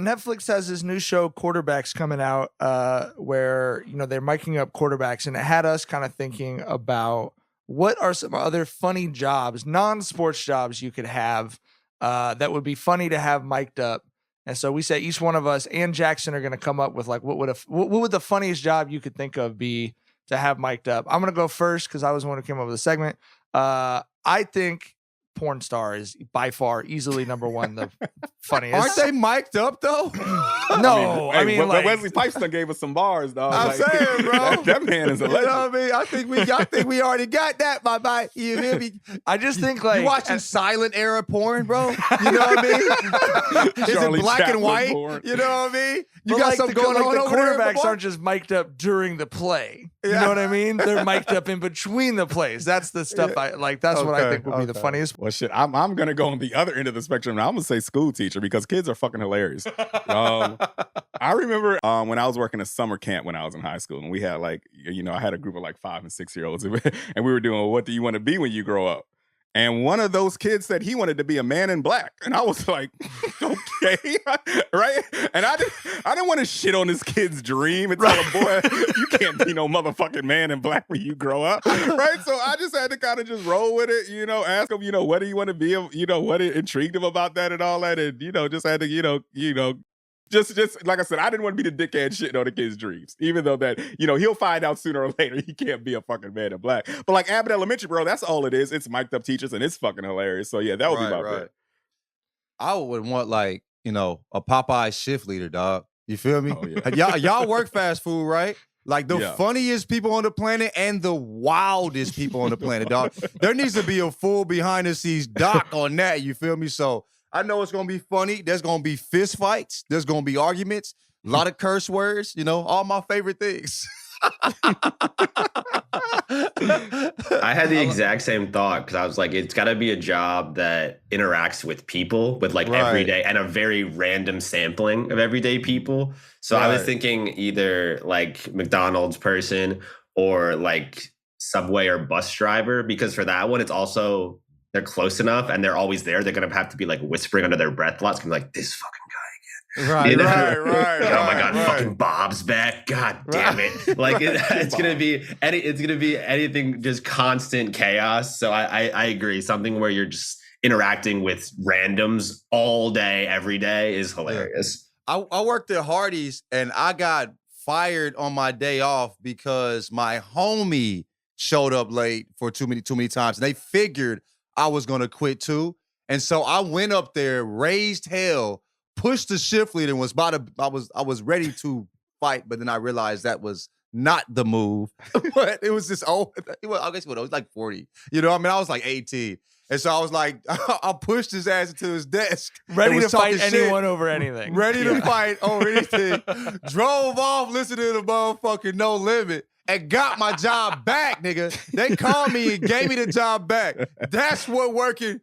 Netflix has this new show, Quarterbacks, coming out, where they're miking up quarterbacks, and it had us kind of thinking about what are some other funny jobs, non-sports jobs you could have that would be funny to have mic'd up. And so we say each one of us and Jackson are going to come up with like what would the funniest job you could think of be to have mic'd up. I'm going to go first because I was the one who came up with the segment. I think porn star is by far easily number one, the funniest. Aren't they mic'd up though? No, I mean like, Wesley Pipes done gave us some bars, dog. I'm saying, bro, that man is a legend. You know what I mean? I think we already got that, my boy. You hear me? I just think like you watching silent era porn, bro. You know what I mean? Is it black and white? Porn. You know what I mean? You got something going on the over there. Quarterbacks aren't just mic'd up during the play. You know what I mean? They're mic'd up in between the plays. That's the stuff I like. That's what I think would be the funniest. Well, shit, I'm gonna go on the other end of the spectrum. I'm gonna say school teacher because kids are fucking hilarious. I remember when I was working a summer camp when I was in high school, and we had I had a group of like 5 and 6 year olds, and we were doing what do you want to be when you grow up? And one of those kids said he wanted to be a man in black. And I was like, okay, right? And I didn't want to shit on this kid's dream and tell him, boy, you can't be no motherfucking man in black when you grow up, right? So I just had to kind of just roll with it, ask him, what do you want to be? What intrigued him about that and all that. And, just had to, just like I said, I didn't want to be the dickhead shitting on the kid's dreams, even though that, he'll find out sooner or later he can't be a fucking man in black. But like Abbott Elementary, bro, that's all it is. It's mic'd up teachers and it's fucking hilarious. So yeah, that would be my pick. I would want a Popeye shift leader, dog. You feel me? Oh, yeah. y'all work fast food, right? Like the funniest people on the planet and the wildest people on the planet, dog. There needs to be a full behind the scenes doc on that. You feel me? So I know it's going to be funny. There's going to be fist fights. There's going to be arguments. A lot of curse words. All my favorite things. I had the exact same thought because I was like, it's got to be a job that interacts with people with everyday and a very random sampling of everyday people. So I was thinking either like McDonald's person or like subway or bus driver, because for that one, it's also they're close enough and they're always there. They're going to have to be like whispering under their breath a lot. It's going to be like, this fucking guy again. Right. Oh my God, fucking Bob's back. God damn it. Like it's going to be anything, just constant chaos. So I agree. Something where you're just interacting with randoms all day, every day is hilarious. I worked at Hardee's and I got fired on my day off because my homie showed up late for too many times. And they figured I was going to quit too. And so I went up there, raised hell, pushed the shift leader, and I was ready to fight, but then I realized that was not the move. But it was this old, I guess it was like 40. I was like 18. And so I was like, I pushed his ass into his desk. Ready to fight anyone over anything. Ready to fight over anything. Drove off, listening to the motherfucking No Limit. And got my job back, nigga. They called me and gave me the job back. That's what working,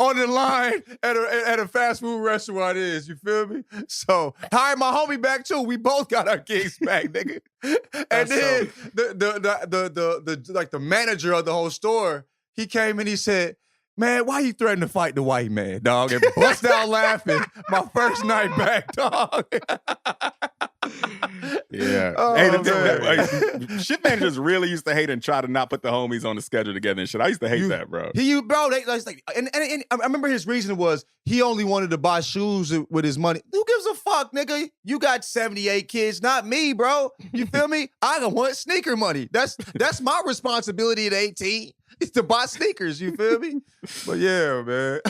on the line at a fast food restaurant is. You feel me? So hired my homie back too. We both got our gigs back, nigga. And then the manager of the whole store, he came and he said, man, why you threatening to fight the white man, dog? And bust out laughing my first night back, dog. Yeah. Shit managers really used to hate and try to not put the homies on the schedule together and shit. I used to hate that, bro. And I remember his reason was he only wanted to buy shoes with his money. Who gives a fuck, nigga? You got 78 kids, not me, bro. You feel me? I don't want sneaker money. That's my responsibility at 18. Is to buy sneakers, you feel me? But yeah, man.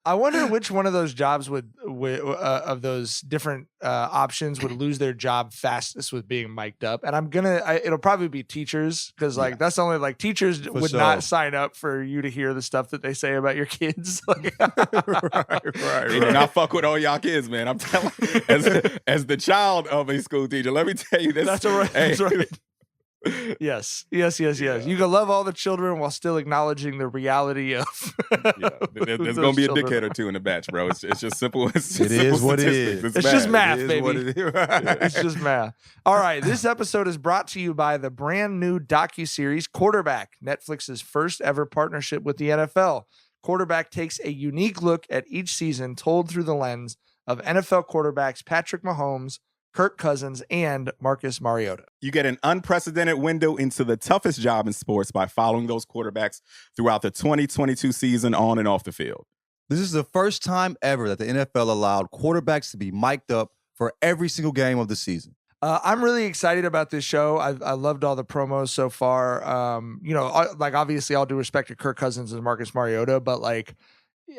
I wonder which one of those jobs of those different options would lose their job fastest with being mic'd up. And it'll probably be teachers because that's only teachers would not sign up for you to hear the stuff that they say about your kids. Right. They do not fuck with all y'all kids, man. I'm telling you, as the child of a school teacher, let me tell you this. That's right. That's right. Yes. You can love all the children while still acknowledging the reality of. There's going to be a dickhead or two in the batch, bro. It's just simple. It is what it is. It's just math, baby. It's just math. All right. This episode is brought to you by the brand new docuseries Quarterback, Netflix's first ever partnership with the NFL. Quarterback takes a unique look at each season told through the lens of NFL quarterbacks Patrick Mahomes, Kirk Cousins, and Marcus Mariota. You get an unprecedented window into the toughest job in sports by following those quarterbacks throughout the 2022 season on and off the field. This is the first time ever that the NFL allowed quarterbacks to be mic'd up for every single game of the season. I'm really excited about this show. I loved all the promos so far. Like obviously all due respect to Kirk Cousins and Marcus Mariota, but like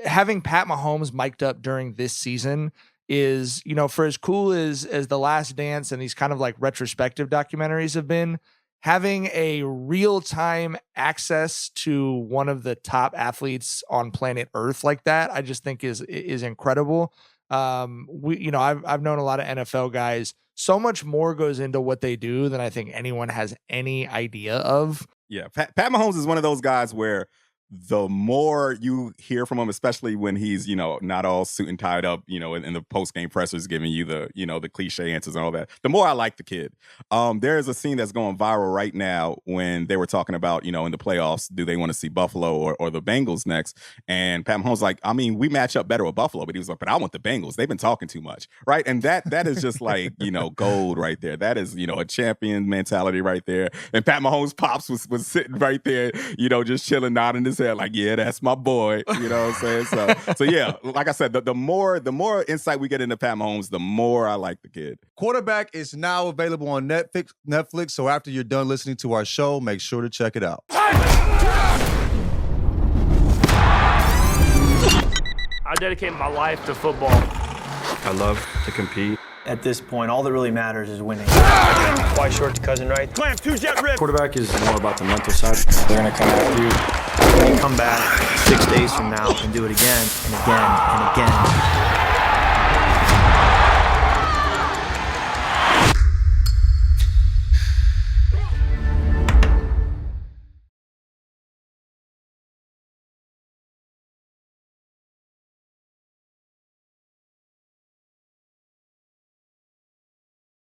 having Pat Mahomes mic'd up during this season is, for as cool as The Last Dance and these kind of like retrospective documentaries have been, having a real-time access to one of the top athletes on planet Earth like that, I just think is incredible. I've known a lot of NFL guys. So much more goes into what they do than I think anyone has any idea of. Yeah, Pat Mahomes is one of those guys where the more you hear from him, especially when he's, not all suit and tied up, in the post-game pressers giving you the, the cliche answers and all that, the more I like the kid. There is a scene that's going viral right now when they were talking about, in the playoffs, do they want to see Buffalo or the Bengals next? And Pat Mahomes like, I mean, we match up better with Buffalo, but he was like, but I want the Bengals. They've been talking too much, right? And that is just like, gold right there. That is, a champion mentality right there. And Pat Mahomes' pops was sitting right there, just chilling, nodding his head like, yeah, that's my boy. You know what I'm saying? So yeah, like I said, the more insight we get into Pat Mahomes, the more I like the kid. Quarterback is now available on Netflix. So after you're done listening to our show, make sure to check it out. I dedicate my life to football. I love to compete. At this point, all that really matters is winning. Why short to cousin, right? Clamp, 2-jet rip. Quarterback is more about the mental side. They're going to come after you. You come back 6 days from now and do it again and again and again.